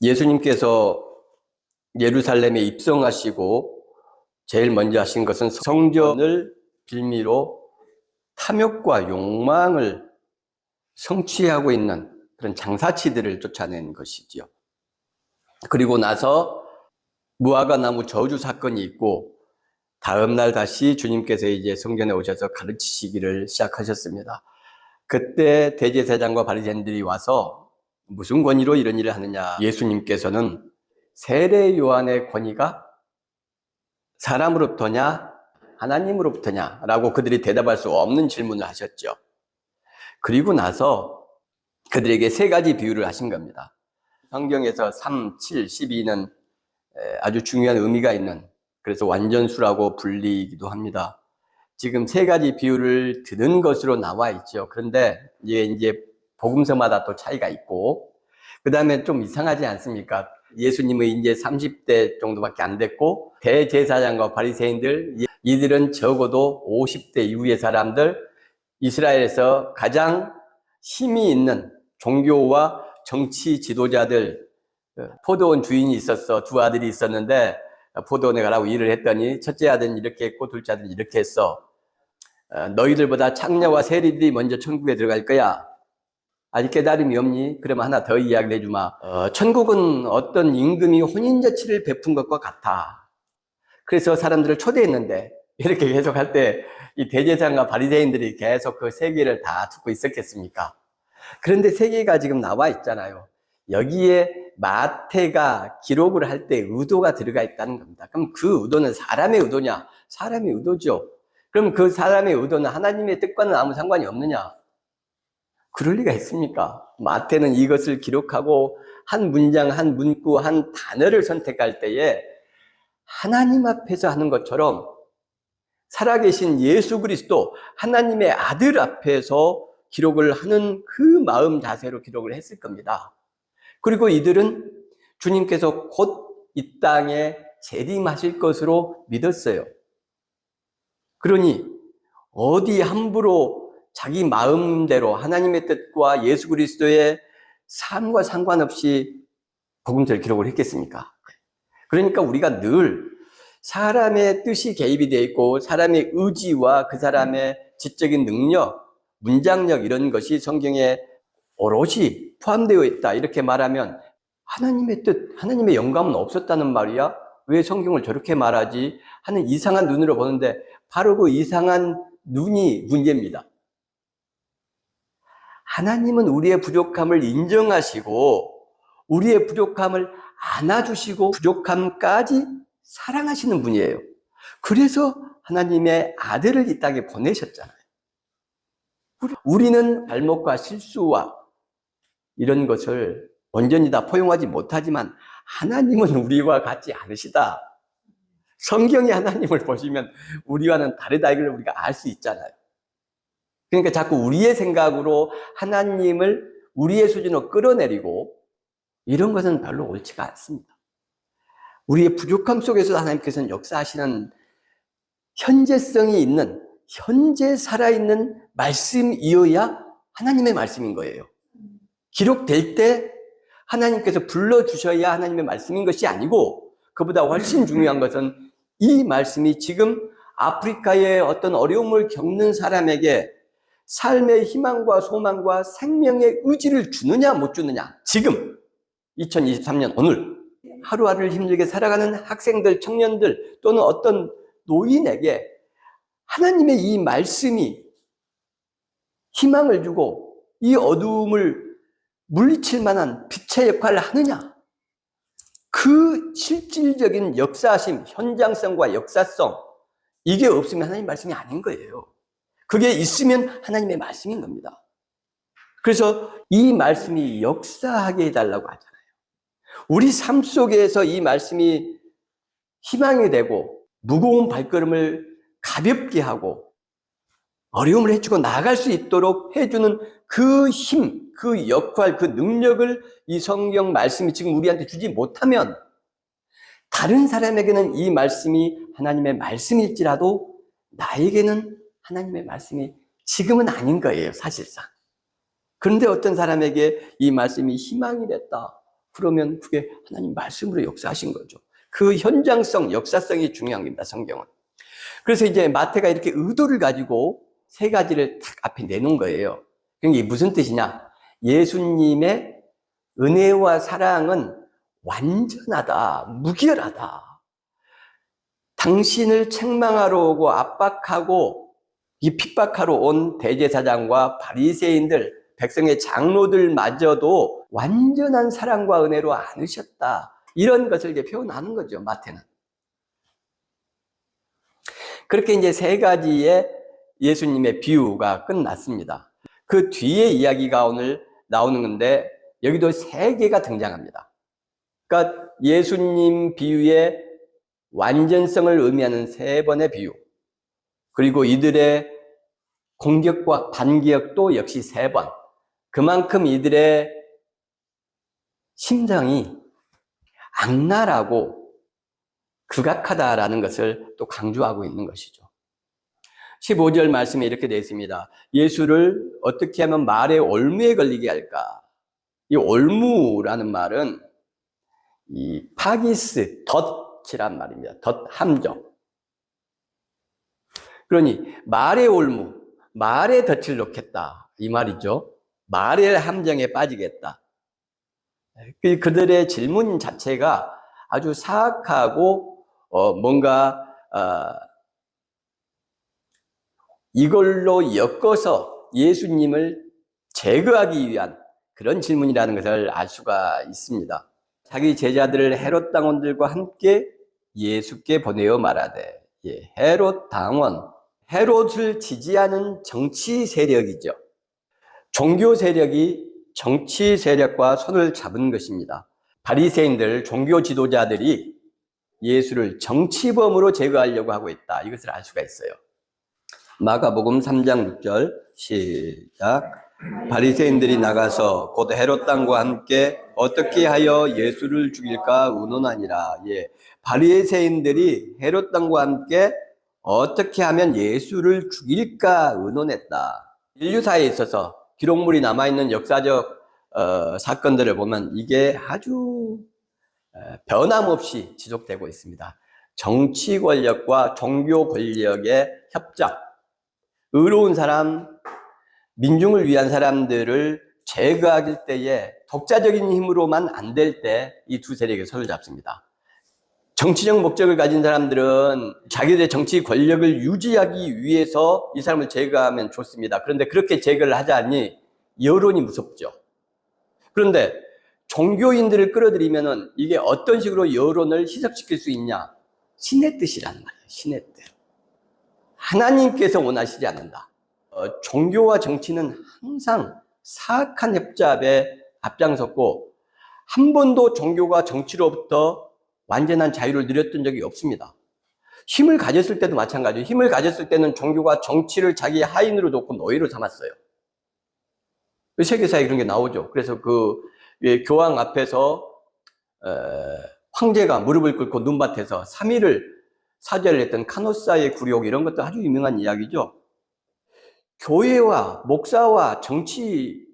예수님께서 예루살렘에 입성하시고 제일 먼저 하신 것은 성전을 빌미로 탐욕과 욕망을 성취하고 있는 그런 장사치들을 쫓아낸 것이지요. 그리고 나서 무화과 나무 저주 사건이 있고 다음 날 다시 주님께서 이제 성전에 오셔서 가르치시기를 시작하셨습니다. 그때 대제사장과 바리새인들이 와서 무슨 권위로 이런 일을 하느냐. 예수님께서는 세례 요한의 권위가 사람으로부터냐 하나님으로부터냐 라고 그들이 대답할 수 없는 질문을 하셨죠. 그리고 나서 그들에게 세 가지 비유를 하신 겁니다. 성경에서 3, 7, 12는 아주 중요한 의미가 있는, 그래서 완전수라고 불리기도 합니다. 지금 세 가지 비유를 들은 것으로 나와 있죠. 그런데 이제 복음서마다 또 차이가 있고, 그 다음에 좀 이상하지 않습니까? 예수님은 이제 30대 정도밖에 안 됐고, 대제사장과 바리새인들, 이들은 적어도 50대 이후의 사람들, 이스라엘에서 가장 힘이 있는 종교와 정치 지도자들, 포도원 주인이 있었어. 두 아들이 있었는데 포도원에 가라고 일을 했더니 첫째 아들은 이렇게 했고 둘째 아들은 이렇게 했어. 너희들보다 창녀와 세리들이 먼저 천국에 들어갈 거야. 아직 깨달음이 없니? 그러면 하나 더 이야기를 해주마. 천국은 어떤 임금이 혼인잔치를 베푼 것과 같아. 그래서 사람들을 초대했는데 이렇게 계속 할 때 이 대제사장과 바리새인들이 계속 그 세계를 다 듣고 있었겠습니까? 그런데 세계가 지금 나와 있잖아요. 여기에 마태가 기록을 할 때 의도가 들어가 있다는 겁니다. 그럼 그 의도는 사람의 의도냐? 사람의 의도죠. 그럼 그 사람의 의도는 하나님의 뜻과는 아무 상관이 없느냐? 그럴 리가 있습니까? 마태는 이것을 기록하고 한 문장, 한 문구, 한 단어를 선택할 때에 하나님 앞에서 하는 것처럼 살아계신 예수 그리스도 하나님의 아들 앞에서 기록을 하는 그 마음 자세로 기록을 했을 겁니다. 그리고 이들은 주님께서 곧 이 땅에 재림하실 것으로 믿었어요. 그러니 어디 함부로 자기 마음대로 하나님의 뜻과 예수 그리스도의 삶과 상관없이 복음서를 기록을 했겠습니까? 그러니까 우리가 늘 사람의 뜻이 개입이 되어 있고 사람의 의지와 그 사람의 지적인 능력, 문장력 이런 것이 성경에 오롯이 포함되어 있다 이렇게 말하면 하나님의 뜻, 하나님의 영감은 없었다는 말이야? 왜 성경을 저렇게 말하지? 하는 이상한 눈으로 보는데 바로 그 이상한 눈이 문제입니다. 하나님은 우리의 부족함을 인정하시고 우리의 부족함을 안아주시고 부족함까지 사랑하시는 분이에요. 그래서 하나님의 아들을 이 땅에 보내셨잖아요. 우리는 발목과 실수와 이런 것을 온전히 다 포용하지 못하지만 하나님은 우리와 같지 않으시다. 성경이 하나님을 보시면 우리와는 다르다 이걸 우리가 알 수 있잖아요. 그러니까 자꾸 우리의 생각으로 하나님을 우리의 수준으로 끌어내리고 이런 것은 별로 옳지가 않습니다. 우리의 부족함 속에서 하나님께서는 역사하시는 현재성이 있는, 현재 살아있는 말씀이어야 하나님의 말씀인 거예요. 기록될 때 하나님께서 불러주셔야 하나님의 말씀인 것이 아니고 그보다 훨씬 중요한 것은 이 말씀이 지금 아프리카의 어떤 어려움을 겪는 사람에게 삶의 희망과 소망과 생명의 의지를 주느냐 못 주느냐, 지금 2023년 오늘 하루하루를 힘들게 살아가는 학생들, 청년들 또는 어떤 노인에게 하나님의 이 말씀이 희망을 주고 이 어두움을 물리칠 만한 빛의 역할을 하느냐, 그 실질적인 역사심, 현장성과 역사성, 이게 없으면 하나님 말씀이 아닌 거예요. 그게 있으면 하나님의 말씀인 겁니다. 그래서 이 말씀이 역사하게 해달라고 하잖아요. 우리 삶 속에서 이 말씀이 희망이 되고 무거운 발걸음을 가볍게 하고 어려움을 해주고 나아갈 수 있도록 해주는 그 힘, 그 역할, 그 능력을 이 성경 말씀이 지금 우리한테 주지 못하면 다른 사람에게는 이 말씀이 하나님의 말씀일지라도 나에게는 하나님의 말씀이 지금은 아닌 거예요, 사실상. 그런데 어떤 사람에게 이 말씀이 희망이 됐다, 그러면 그게 하나님 말씀으로 역사하신 거죠. 그 현장성, 역사성이 중요한 겁니다, 성경은. 그래서 이제 마태가 이렇게 의도를 가지고 세 가지를 딱 앞에 내놓은 거예요. 그게 무슨 뜻이냐? 예수님의 은혜와 사랑은 완전하다, 무결하다. 당신을 책망하러 오고 압박하고 이 핍박하러 온 대제사장과 바리새인들, 백성의 장로들마저도 완전한 사랑과 은혜로 안으셨다. 이런 것을 이제 표현하는 거죠, 마태는. 그렇게 이제 세 가지의 예수님의 비유가 끝났습니다. 그 뒤에 이야기가 오늘 나오는 건데 여기도 세 개가 등장합니다. 그러니까 예수님 비유의 완전성을 의미하는 세 번의 비유, 그리고 이들의 공격과 반격도 역시 세 번. 그만큼 이들의 심정이 악랄하고 극악하다라는 것을 또 강조하고 있는 것이죠. 15절 말씀에 이렇게 되어 있습니다. 예수를 어떻게 하면 말의 올무에 걸리게 할까? 이 올무라는 말은 이 파기스, 덫이란 말입니다. 덫, 함정. 그러니 말의 올무, 말의 덫을 놓겠다 이 말이죠. 말의 함정에 빠지겠다. 그들의 질문 자체가 아주 사악하고 뭔가 이걸로 엮어서 예수님을 제거하기 위한 그런 질문이라는 것을 알 수가 있습니다. 자기 제자들을 헤롯 당원들과 함께 예수께 보내어 말하되, 헤롯 당원, 헤롯을 지지하는 정치 세력이죠. 종교 세력이 정치 세력과 손을 잡은 것입니다. 바리새인들, 종교 지도자들이 예수를 정치범으로 제거하려고 하고 있다. 이것을 알 수가 있어요. 마가복음 3장 6절 시작. 바리새인들이 나가서 곧 헤롯 당과 함께 어떻게 하여 예수를 죽일까 의논하니라. 바리새인들이 헤롯 당과 함께 어떻게 하면 예수를 죽일까 의논했다. 인류사에 있어서 기록물이 남아있는 역사적 사건들을 보면 이게 아주 변함없이 지속되고 있습니다. 정치 권력과 종교 권력의 협작, 의로운 사람, 민중을 위한 사람들을 제거할 때에 독자적인 힘으로만 안 될 때 이 두 세력이 손을 잡습니다. 정치적 목적을 가진 사람들은 자기들의 정치 권력을 유지하기 위해서 이 사람을 제거하면 좋습니다. 그런데 그렇게 제거를 하자니 여론이 무섭죠. 그런데 종교인들을 끌어들이면은 이게 어떤 식으로 여론을 희석시킬 수 있냐? 신의 뜻이란 말이에요. 신의 뜻. 하나님께서 원하시지 않는다. 종교와 정치는 항상 사악한 협잡에 앞장섰고 한 번도 종교가 정치로부터 완전한 자유를 누렸던 적이 없습니다. 힘을 가졌을 때도 마찬가지예요. 힘을 가졌을 때는 종교가 정치를 자기 하인으로 놓고 노예로 삼았어요. 세계사에 그런 게 나오죠. 그래서 그 교황 앞에서 황제가 무릎을 꿇고 눈밭에서 3일을 사죄를 했던 카노사의 굴욕, 이런 것도 아주 유명한 이야기죠. 교회와 목사와 정치,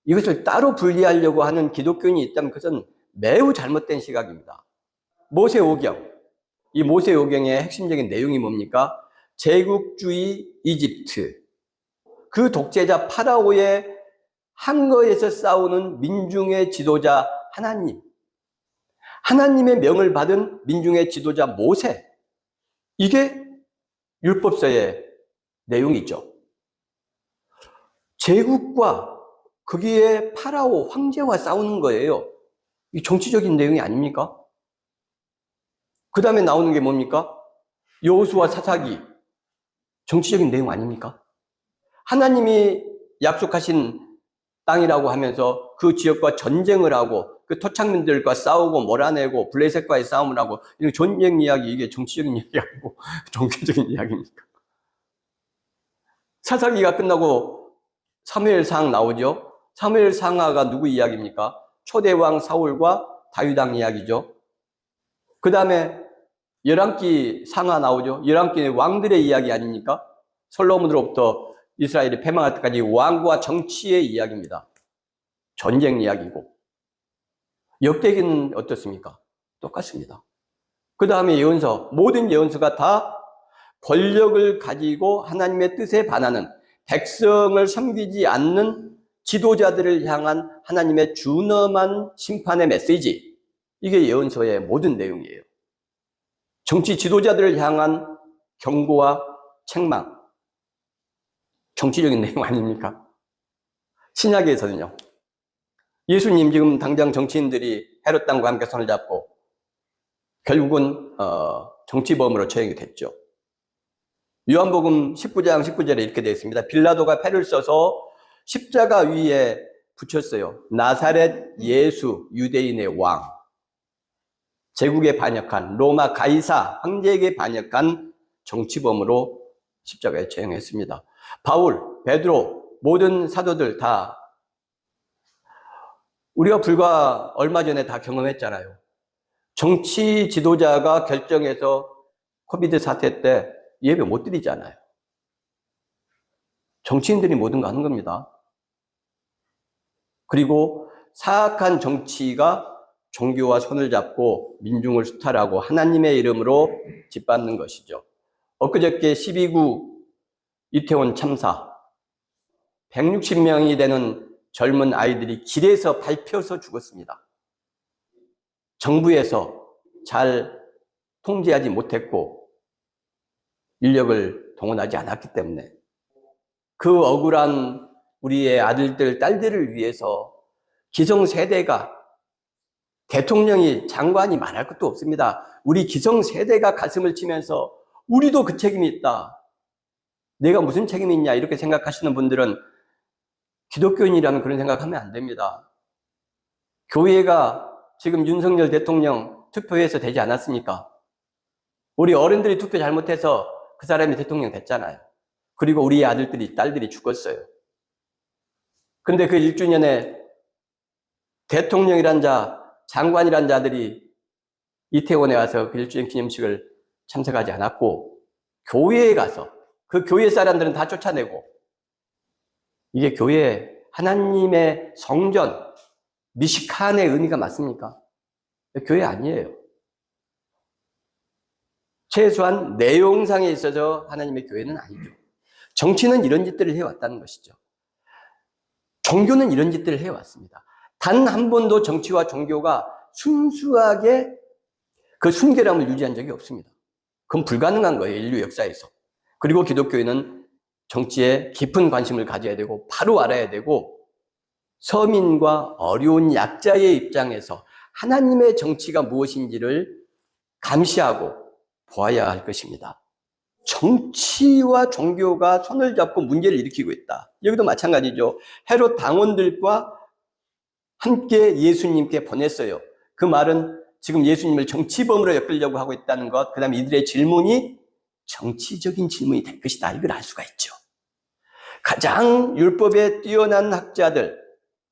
이것을 따로 분리하려고 하는 기독교인이 있다면 그것은 매우 잘못된 시각입니다. 모세오경, 이 모세오경의 핵심적인 내용이 뭡니까? 제국주의 이집트, 그 독재자 파라오의 항거에서 싸우는 민중의 지도자 하나님, 하나님의 명을 받은 민중의 지도자 모세, 이게 율법서의 내용이죠. 제국과 거기에 파라오 황제와 싸우는 거예요. 이 정치적인 내용이 아닙니까? 그 다음에 나오는 게 뭡니까? 여호수아 사사기, 정치적인 내용 아닙니까? 하나님이 약속하신 땅이라고 하면서 그 지역과 전쟁을 하고 그 토착민들과 싸우고 몰아내고 블레셋과의 싸움을 하고, 이런 전쟁 이야기, 이게 정치적인 이야기 아니고 종교적인 이야기입니까? 사사기가 끝나고 사무엘상 나오죠. 사무엘상하가 누구 이야기입니까? 초대왕 사울과 다윗왕 이야기죠. 그 다음에 열왕기 상하 나오죠. 열왕기의 왕들의 이야기 아닙니까? 솔로몬으로부터 이스라엘이 패망할 때까지 왕과 정치의 이야기입니다. 전쟁 이야기고. 역대기는 어떻습니까? 똑같습니다. 그 다음에 예언서, 모든 예언서가 다 권력을 가지고 하나님의 뜻에 반하는, 백성을 섬기지 않는 지도자들을 향한 하나님의 준엄한 심판의 메시지, 이게 예언서의 모든 내용이에요. 정치 지도자들을 향한 경고와 책망, 정치적인 내용 아닙니까? 신약에서는요, 예수님 지금 당장 정치인들이 헤롯 왕과 함께 손을 잡고 결국은 정치범으로 처형이 됐죠. 요한복음 19장 19절에 이렇게 되어 있습니다. 빌라도가 패를 써서 십자가 위에 붙였어요. 나사렛 예수, 유대인의 왕. 제국에 반역한 로마 가이사 황제에게 반역한 정치범으로 십자가에 처형했습니다. 바울, 베드로, 모든 사도들 다 우리가 불과 얼마 전에 다 경험했잖아요. 정치 지도자가 결정해서 코비드 사태 때 예배 못 드리잖아요. 정치인들이 모든 거 하는 겁니다. 그리고 사악한 정치가 종교와 손을 잡고 민중을 수탈하고 하나님의 이름으로 짓밟는 것이죠. 엊그저께 12구 이태원 참사, 160명이 되는 젊은 아이들이 길에서 밟혀서 죽었습니다. 정부에서 잘 통제하지 못했고 인력을 동원하지 않았기 때문에 그 억울한 우리의 아들들, 딸들을 위해서 기성세대가, 대통령이, 장관이 말할 것도 없습니다. 우리 기성세대가 가슴을 치면서 우리도 그 책임이 있다. 내가 무슨 책임이 있냐 이렇게 생각하시는 분들은 기독교인이라면 그런 생각하면 안 됩니다. 교회가 지금 윤석열 대통령 투표해서 되지 않았습니까? 우리 어른들이 투표 잘못해서 그 사람이 대통령 됐잖아요. 그리고 우리 아들들이, 딸들이 죽었어요. 근데 그 1주년에 대통령이란 자, 장관이란 자들이 이태원에 와서 그 1주년 기념식을 참석하지 않았고 교회에 가서 그 교회 사람들은 다 쫓아내고, 이게 교회, 하나님의 성전, 미시칸의 의미가 맞습니까? 교회 아니에요. 최소한 내용상에 있어서 하나님의 교회는 아니죠. 정치는 이런 짓들을 해왔다는 것이죠. 종교는 이런 짓들을 해왔습니다. 단 한 번도 정치와 종교가 순수하게 그 순결함을 유지한 적이 없습니다. 그건 불가능한 거예요, 인류 역사에서. 그리고 기독교인은 정치에 깊은 관심을 가져야 되고 바로 알아야 되고, 서민과 어려운 약자의 입장에서 하나님의 정치가 무엇인지를 감시하고 보아야 할 것입니다. 정치와 종교가 손을 잡고 문제를 일으키고 있다. 여기도 마찬가지죠. 헤롯 당원들과 함께 예수님께 보냈어요. 그 말은 지금 예수님을 정치범으로 엮으려고 하고 있다는 것, 그 다음에 이들의 질문이 정치적인 질문이 될 것이다. 이걸 알 수가 있죠. 가장 율법에 뛰어난 학자들,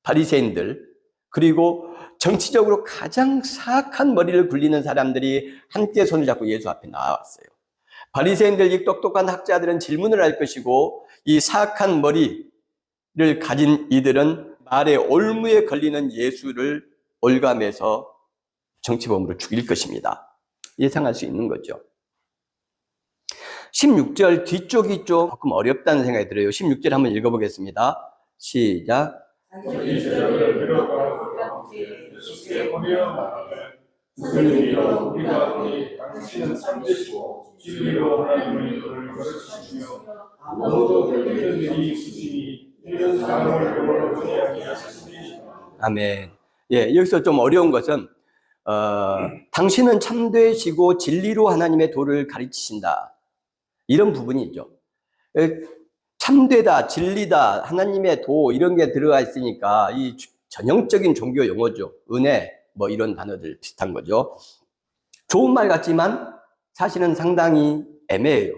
바리새인들, 그리고 정치적으로 가장 사악한 머리를 굴리는 사람들이 함께 손을 잡고 예수 앞에 나왔어요. 바리새인들, 이 똑똑한 학자들은 질문을 할 것이고, 이 사악한 머리를 가진 이들은 말의 올무에 걸리는 예수를 올감해서 정치범으로 죽일 것입니다. 예상할 수 있는 거죠. 16절 뒤쪽이 조금 어렵다는 생각이 들어요. 16절 한번 읽어보겠습니다. 시작. 자기 제자들을 데려가 예수께 보내어 말하되 무슨 일이여 우리가 보니 당신은 참되시고 진리로 하나님의 이름을 가르치시며 아무도 걸리는 일이 있으시니 이런 사람을 영원히 하게 하셨으니. 아멘. 예, 여기서 좀 어려운 것은 당신은 참되시고 진리로 하나님의 도를 가르치신다, 이런 부분이 있죠. 참되다, 진리다, 하나님의 도, 이런 게 들어가 있으니까 이 전형적인 종교 용어죠. 은혜, 뭐 이런 단어들 비슷한 거죠. 좋은 말 같지만 사실은 상당히 애매해요.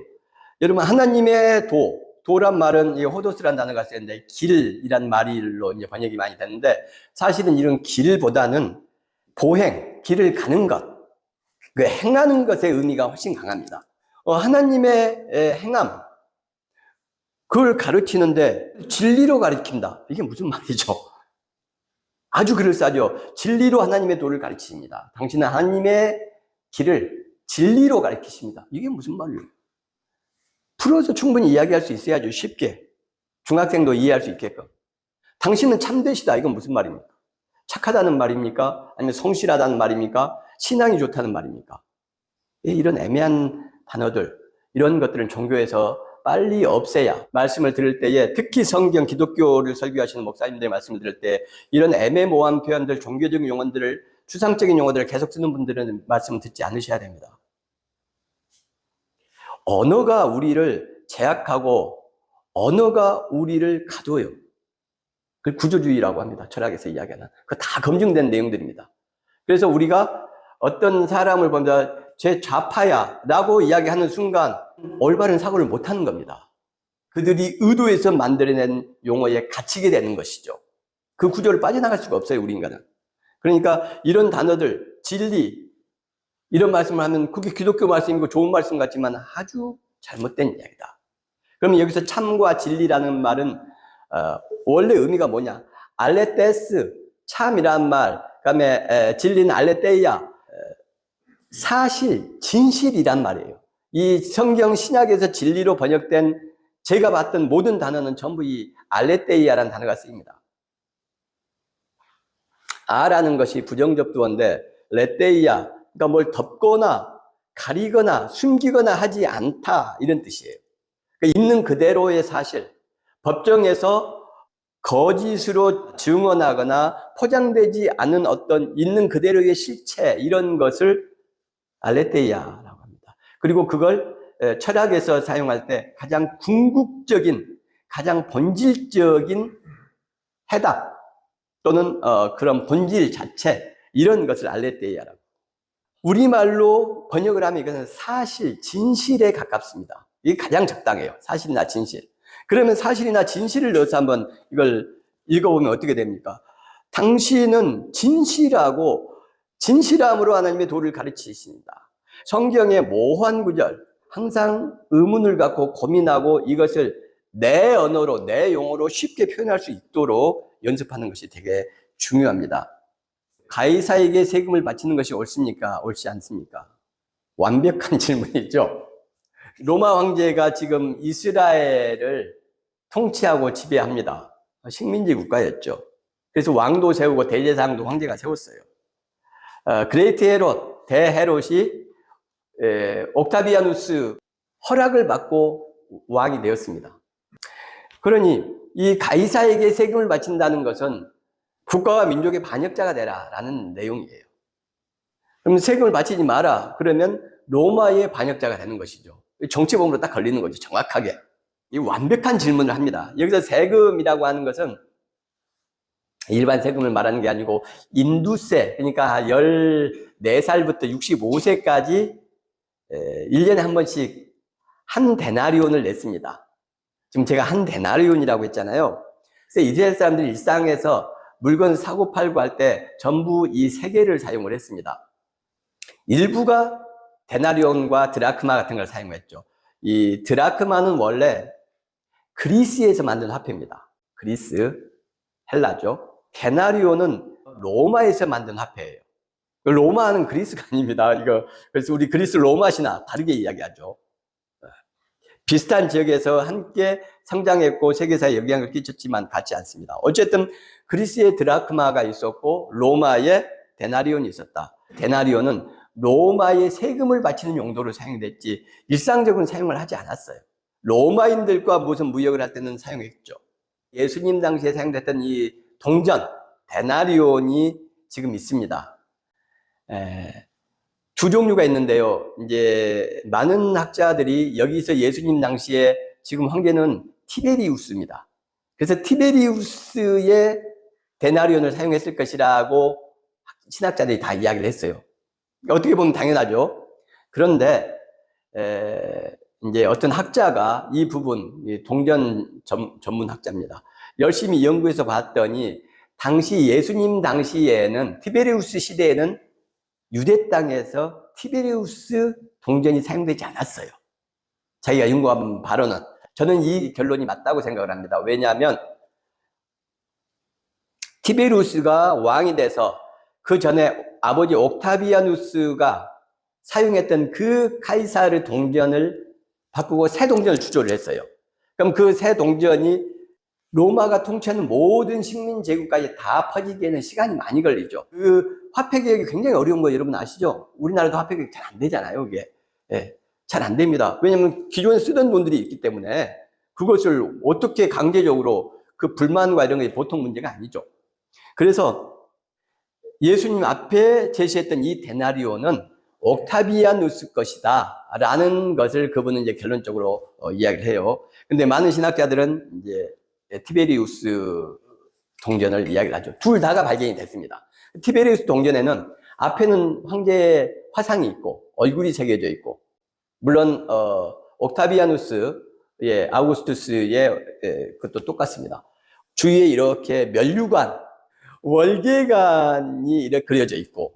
여러분, 하나님의 도란 말은 이 호도스라는 단어가 쓰였는데 길이란 말로 이제 번역이 많이 되는데, 사실은 이런 길보다는 보행, 길을 가는 것, 그 행하는 것의 의미가 훨씬 강합니다. 하나님의 행함, 그걸 가르치는데 진리로 가르친다. 이게 무슨 말이죠? 아주 그럴싸하죠. 진리로 하나님의 도를 가르치십니다. 당신은 하나님의 길을 진리로 가르치십니다. 이게 무슨 말이에요? 풀어서 충분히 이야기할 수 있어야죠. 쉽게. 중학생도 이해할 수 있게끔. 당신은 참되시다. 이건 무슨 말입니까? 착하다는 말입니까? 아니면 성실하다는 말입니까? 신앙이 좋다는 말입니까? 이런 애매한 단어들, 이런 것들은 종교에서 빨리 없애야, 말씀을 들을 때에, 특히 성경, 기독교를 설교하시는 목사님들의 말씀을 들을 때 이런 애매모호한 표현들, 종교적인 용어들을, 추상적인 용어들을 계속 쓰는 분들은 말씀을 듣지 않으셔야 됩니다. 언어가 우리를 제약하고 언어가 우리를 가둬요. 그걸 구조주의라고 합니다. 철학에서 이야기하는. 그거 다 검증된 내용들입니다. 그래서 우리가 어떤 사람을 보면 제 좌파야 라고 이야기하는 순간 올바른 사고를 못하는 겁니다. 그들이 의도해서 만들어낸 용어에 갇히게 되는 것이죠. 그 구조를 빠져나갈 수가 없어요, 우리 인간은. 그러니까 이런 단어들, 진리, 이런 말씀을 하면 그게 기독교 말씀이고 좋은 말씀 같지만 아주 잘못된 이야기다. 그러면 여기서 참과 진리라는 말은 원래 의미가 뭐냐? 알레테스, 참이란 말, 그다음에 진리는 알레테이아, 사실, 진실이란 말이에요. 이 성경 신약에서 진리로 번역된 제가 봤던 모든 단어는 전부 이 알레테이아라는 단어가 쓰입니다. 아라는 것이 부정접두어인데 레테이아, 그러니까 뭘 덮거나 가리거나 숨기거나 하지 않다 이런 뜻이에요. 그러니까 있는 그대로의 사실, 법정에서 거짓으로 증언하거나 포장되지 않은 어떤 있는 그대로의 실체, 이런 것을 알레테이아라고 합니다. 그리고 그걸 철학에서 사용할 때 가장 궁극적인, 가장 본질적인 해답 또는 그런 본질 자체, 이런 것을 알레테이아라고. 우리말로 번역을 하면 이것은 사실, 진실에 가깝습니다. 이게 가장 적당해요. 사실이나 진실. 그러면 사실이나 진실을 넣어서 한번 이걸 읽어보면 어떻게 됩니까? 당신은 진실하고 진실함으로 하나님의 도를 가르치십니다. 성경의 모호한 구절, 항상 의문을 갖고 고민하고 이것을 내 언어로, 내 용어로 쉽게 표현할 수 있도록 연습하는 것이 되게 중요합니다. 가이사에게 세금을 바치는 것이 옳습니까? 옳지 않습니까? 완벽한 질문이죠. 로마 황제가 지금 이스라엘을 통치하고 지배합니다. 식민지 국가였죠. 그래서 왕도 세우고 대제사장도 황제가 세웠어요. 그레이트 헤롯, 대헤롯이 옥타비아누스 허락을 받고 왕이 되었습니다. 그러니 이 가이사에게 세금을 바친다는 것은 국가와 민족의 반역자가 되라라는 내용이에요. 그럼 세금을 바치지 마라. 그러면 로마의 반역자가 되는 것이죠. 정치범으로 딱 걸리는 거죠. 정확하게. 이 완벽한 질문을 합니다. 여기서 세금이라고 하는 것은 일반 세금을 말하는 게 아니고 인두세, 그러니까 14살부터 65세까지 1년에 한 번씩 한 데나리온을 냈습니다. 지금 제가 한 데나리온이라고 했잖아요. 그래서 이스라엘 사람들이 일상에서 물건 사고 팔고 할 때 전부 이 세 개를 사용을 했습니다. 일부가 데나리온과 드라크마 같은 걸 사용했죠. 이 드라크마는 원래 그리스에서 만든 화폐입니다. 그리스, 헬라죠. 데나리온은 로마에서 만든 화폐예요. 로마는 그리스가 아닙니다. 그래서 우리 그리스 로마 신화 다르게 이야기하죠. 비슷한 지역에서 함께 성장했고 세계사에 영향을 끼쳤지만 같지 않습니다. 어쨌든 그리스의 드라크마가 있었고 로마의 데나리온이 있었다. 데나리온은 로마의 세금을 바치는 용도로 사용됐지 일상적으로 사용을 하지 않았어요. 로마인들과 무슨 무역을 할 때는 사용했죠. 예수님 당시에 사용됐던 이 동전, 데나리온이 지금 있습니다. 두 종류가 있는데요. 이제 많은 학자들이 여기서 예수님 당시에 지금 황제는 티베리우스입니다. 그래서 티베리우스의 데나리온을 사용했을 것이라고 신학자들이 다 이야기를 했어요. 어떻게 보면 당연하죠. 그런데 이제 어떤 학자가 이 부분, 동전 전문 학자입니다. 열심히 연구해서 봤더니 당시 예수님 당시에는 티베리우스 시대에는 유대 땅에서 티베리우스 동전이 사용되지 않았어요. 자기가 연구한 바로는. 저는 이 결론이 맞다고 생각을 합니다. 왜냐하면 티베리우스가 왕이 돼서 그 전에 아버지 옥타비아누스가 사용했던 그 카이사르 동전을 바꾸고 새 동전을 주조를 했어요. 그럼 그 새 동전이 로마가 통치하는 모든 식민 제국까지 다 퍼지기에는 시간이 많이 걸리죠. 그 화폐 개혁이 굉장히 어려운 거 여러분 아시죠? 우리나라도 화폐 개혁 잘 안 되잖아요, 이게. 예, 잘 안 됩니다. 왜냐면 기존에 쓰던 돈들이 있기 때문에 그것을 어떻게 강제적으로 그 불만과 이런 게 보통 문제가 아니죠. 그래서 예수님 앞에 제시했던 이 데나리오는 옥타비아누스 것이다 라는 것을 그분은 이제 결론적으로 이야기를 해요. 근데 많은 신학자들은 이제 티베리우스 동전을 이야기를 하죠. 둘 다가 발견이 됐습니다. 티베리우스 동전에는 앞에는 황제의 화상이 있고 얼굴이 새겨져 있고, 물론 옥타비아누스의 아우구스투스의 그것도 똑같습니다. 주위에 이렇게 면류관, 월계관이 이렇게 그려져 있고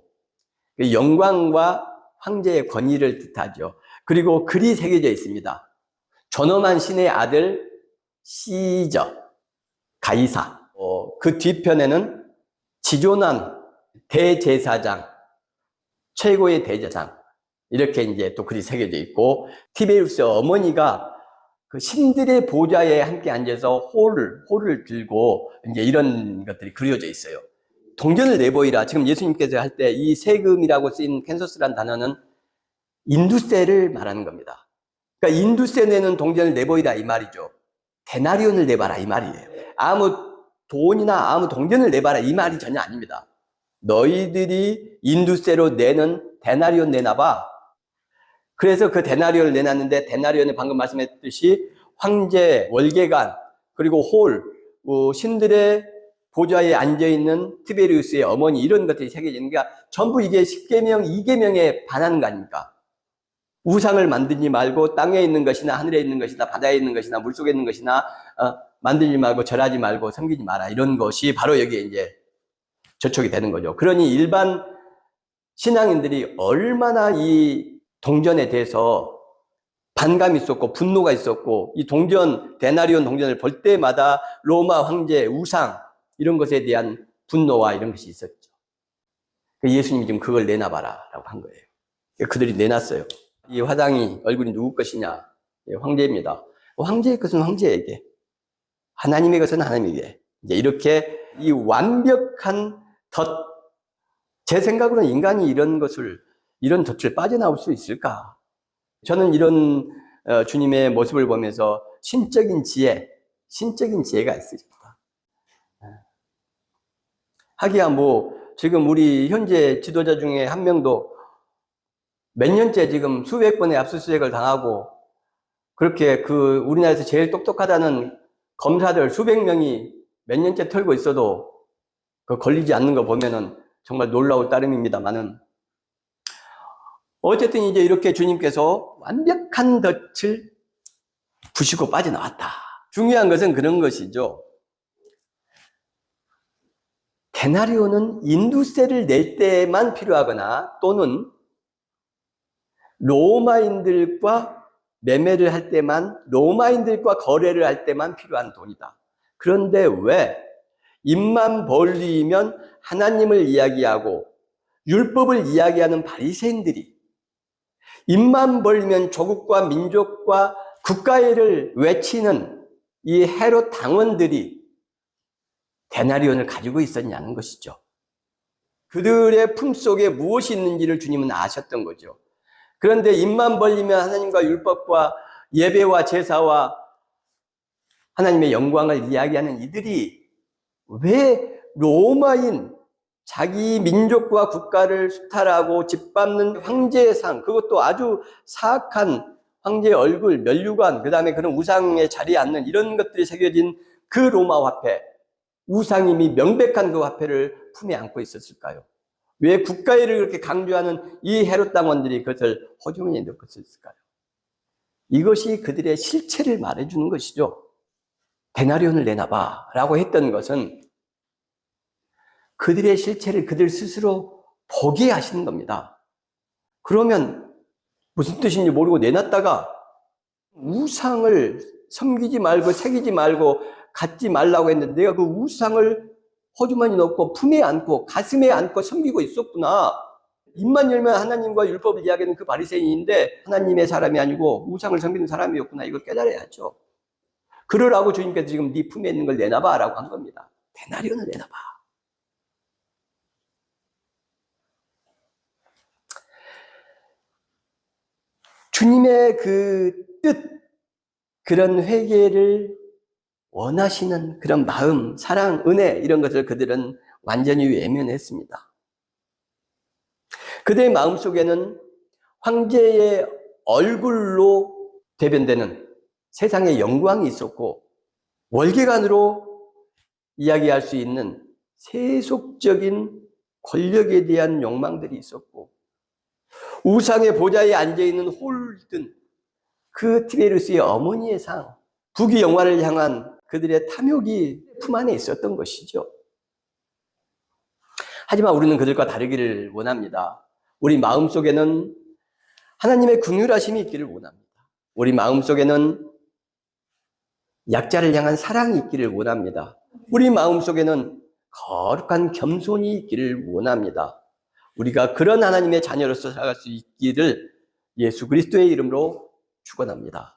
영광과 황제의 권위를 뜻하죠. 그리고 글이 새겨져 있습니다. 존엄한 신의 아들 시저, 가이사. 그 뒤편에는 지존한 대제사장, 최고의 대제사장, 이렇게 이제 또 글이 새겨져 있고, 티베리우스 어머니가 그 신들의 보좌에 함께 앉아서 홀을 들고 이제 이런 것들이 그려져 있어요. 동전을 내보이라. 지금 예수님께서 할 때 이 세금이라고 쓰인 펜소스란 단어는 인두세를 말하는 겁니다. 그러니까 인두세 내는 동전을 내보이라 이 말이죠. 데나리온을 내봐라 이 말이에요. 아무 돈이나 아무 동전을 내봐라 이 말이 전혀 아닙니다. 너희들이 인두세로 내는 데나리온 내놔봐. 그래서 그 데나리온을 내놨는데, 데나리온은 방금 말씀했듯이 황제, 월계관, 그리고 신들의 보좌에 앉아있는 티베리우스의 어머니, 이런 것들이 새겨지는 게 전부 이게 10계명, 2계명에 반하는 거 아닙니까? 우상을 만들지 말고 땅에 있는 것이나 하늘에 있는 것이나 바다에 있는 것이나 물속에 있는 것이나 만들지 말고 절하지 말고 섬기지 마라. 이런 것이 바로 여기에 이제 저촉이 되는 거죠. 그러니 일반 신앙인들이 얼마나 이 동전에 대해서 반감이 있었고 분노가 있었고, 이 동전, 데나리온 동전을 볼 때마다 로마 황제, 우상 이런 것에 대한 분노와 이런 것이 있었죠. 예수님이 지금 그걸 내놔봐라 라고 한 거예요. 그들이 내놨어요. 이 화장이 얼굴이 누구 것이냐? 황제입니다. 황제의 것은 황제에게, 하나님의 것은 하나님에게. 이제 이렇게 이 완벽한 덫, 제 생각으로는 인간이 이런 덫을 빠져나올 수 있을까? 저는 이런 주님의 모습을 보면서 신적인 지혜가 있으십니다. 하기야 지금 우리 현재 지도자 중에 한 명도 몇 년째 지금 수백 번의 압수수색을 당하고, 그렇게 우리나라에서 제일 똑똑하다는 검사들 수백 명이 몇 년째 털고 있어도 걸리지 않는 거 보면은 정말 놀라울 따름입니다만은, 어쨌든 이제 이렇게 주님께서 완벽한 덫을 부시고 빠져나왔다. 중요한 것은 그런 것이죠. 데나리온은 인두세를 낼 때만 필요하거나, 또는 로마인들과 매매를 할 때만, 로마인들과 거래를 할 때만 필요한 돈이다. 그런데 왜 입만 벌리면 하나님을 이야기하고 율법을 이야기하는 바리새인들이, 입만 벌리면 조국과 민족과 국가애를 외치는 이 헤롯 당원들이 데나리온을 가지고 있었냐는 것이죠. 그들의 품속에 무엇이 있는지를 주님은 아셨던 거죠. 그런데 입만 벌리면 하나님과 율법과 예배와 제사와 하나님의 영광을 이야기하는 이들이 왜 로마인, 자기 민족과 국가를 수탈하고 짓밟는 황제의 상, 그것도 아주 사악한 황제의 얼굴, 면류관, 그 다음에 그런 우상의 자리에 앉는 이런 것들이 새겨진 그 로마 화폐, 우상임이 명백한 그 화폐를 품에 안고 있었을까요? 왜 국가애를 그렇게 강조하는 이 헤롯 당원들이 그것을 호주머니에 넣고 있을까요? 이것이 그들의 실체를 말해주는 것이죠. 데나리온을 내놔봐 라고 했던 것은 그들의 실체를 그들 스스로 보게 하시는 겁니다. 그러면 무슨 뜻인지 모르고 내놨다가 우상을 섬기지 말고 새기지 말고 갖지 말라고 했는데, 내가 그 우상을 호주머니 넣고 품에 안고 가슴에 안고 섬기고 있었구나. 입만 열면 하나님과 율법을 이야기하는 그 바리새인인데 하나님의 사람이 아니고 우상을 섬기는 사람이었구나. 이걸 깨달아야죠. 그러라고 주님께서 지금 네 품에 있는 걸 내놔봐 라고 한 겁니다. 데나리온을 내놔봐. 주님의 그 뜻, 그런 회개를 원하시는 그런 마음, 사랑, 은혜 이런 것을 그들은 완전히 외면했습니다. 그들의 마음속에는 황제의 얼굴로 대변되는 세상의 영광이 있었고 월계관으로 이야기할 수 있는 세속적인 권력에 대한 욕망들이 있었고 우상의 보좌에 앉아있는 홀든 그 티베리우스의 어머니의 상, 부귀 영화를 향한 그들의 탐욕이 품 안에 있었던 것이죠. 하지만 우리는 그들과 다르기를 원합니다. 우리 마음속에는 하나님의 긍휼하심이 있기를 원합니다. 우리 마음속에는 약자를 향한 사랑이 있기를 원합니다. 우리 마음속에는 거룩한 겸손이 있기를 원합니다. 우리가 그런 하나님의 자녀로서 살아갈 수 있기를 예수 그리스도의 이름으로 축원합니다.